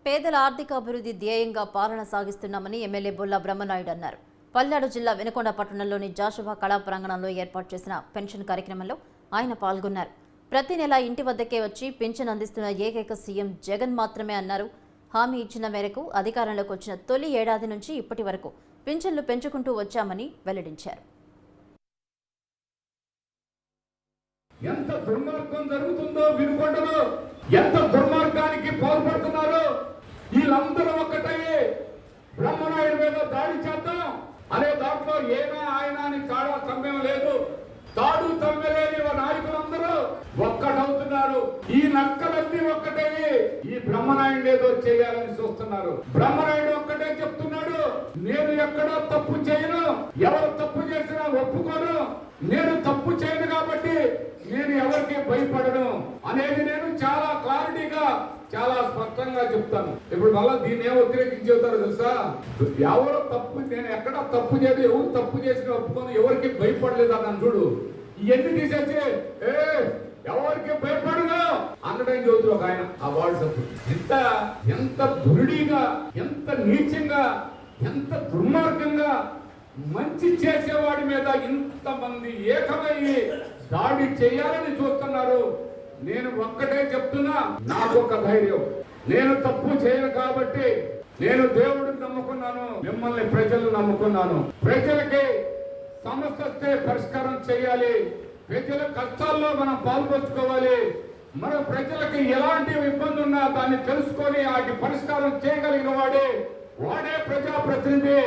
పేదల ఆర్థిక అభివృద్ధి ధ్యేయంగా పాలన సాగిస్తున్నామని ఎమ్మెల్యే బొల్ల బ్రహ్మనాయుడు అన్నారు. పల్నాడు జిల్లా వినుకొండ పట్టణంలోని జాషువా కళా ప్రాంగణంలో ఏర్పాటు చేసిన పెన్షన్ కార్యక్రమంలో ఆయన పాల్గొన్నారు. ప్రతి నెల ఇంటి వద్దకే వచ్చి పింఛన్ అందిస్తున్న ఏకైక సీఎం జగన్ మాత్రమే అన్నారు. హామీ ఇచ్చిన మేరకు అధికారంలోకి వచ్చిన తొలి ఏడాది నుంచి ఇప్పటి వరకు పింఛన్లు పెంచుకుంటూ వచ్చామని వెల్లడించారు. ఎంత దుర్మార్గం జరుగుతుందో వినుకొండలో, ఎంత దుర్మార్గానికి పాల్పడుతున్నారో. వీళ్ళందరూ ఒక్కటయ్యే బ్రహ్మనాయుడు మీద దాడి చేద్దాం అనే దాంట్లో ఏమే ఆయన అని తాడా తమ్మేం లేదు. తాడు తమ్మెలేని నాయకులందరూ ఒక్కటవుతున్నారు. ఈ నక్కలన్నీ ఒక్కటయ్యి ఈ బ్రహ్మనాయుడు ఏదో చేయాలని చూస్తున్నారు. బ్రహ్మనాయుడు ఒక్కటే చెప్తున్నాడు, నేను ఎక్కడా తప్పు చేయను, ఎవరు తప్పు చేసినా ఒప్పుకోను, నేను తప్పు చేయను కాబట్టి నేను ఎవరికి భయపడను అనేది నేను చాలా క్లారిటీగా చాలా స్పష్టంగా చెప్తాను. ఇప్పుడు మళ్ళా దీన్ని ఏం వ్యతిరేకించి చెబుతారో తెలుసా? ఎవరు తప్పు, నేను ఎక్కడా తప్పు చేయదు, ఎవరు తప్పు చేసిన ఒప్పుకోను, ఎవరికి భయపడలేదు అన్నాను చూడు. ఇవన్నీ తీసేసి ఎవరికి భయపడను అన్నడం చదువుతూ ఒక ఆయన ఆ వార్డు సభ్యుడు. ఎంత దురుడిగా, ఎంత నీచంగా, ఎంత దుర్మార్గంగా మంచి చేసేవాడి మీద ఇంతమంది ఏకమయ్యి దాడి చేయాలని చూస్తున్నారు. నేను ఒక్కటే చెప్తున్నా, నాకు ఒక ధైర్యం, నేను తప్పు చేయను కాబట్టి నేను దేవుడిని నమ్ముకున్నాను, మిమ్మల్ని ప్రజలు నమ్ముకున్నాను. ప్రజలకి సమస్య వస్తే పరిష్కారం చేయాలి, ప్రజల కష్టాల్లో మనం పాల్పంచుకోవాలి. మన ప్రజలకి ఎలాంటి ఇబ్బంది ఉన్నా దాన్ని తెలుసుకొని వాటి పరిష్కారం చేయగలిగిన వాడే ప్రజాప్రతినిధి.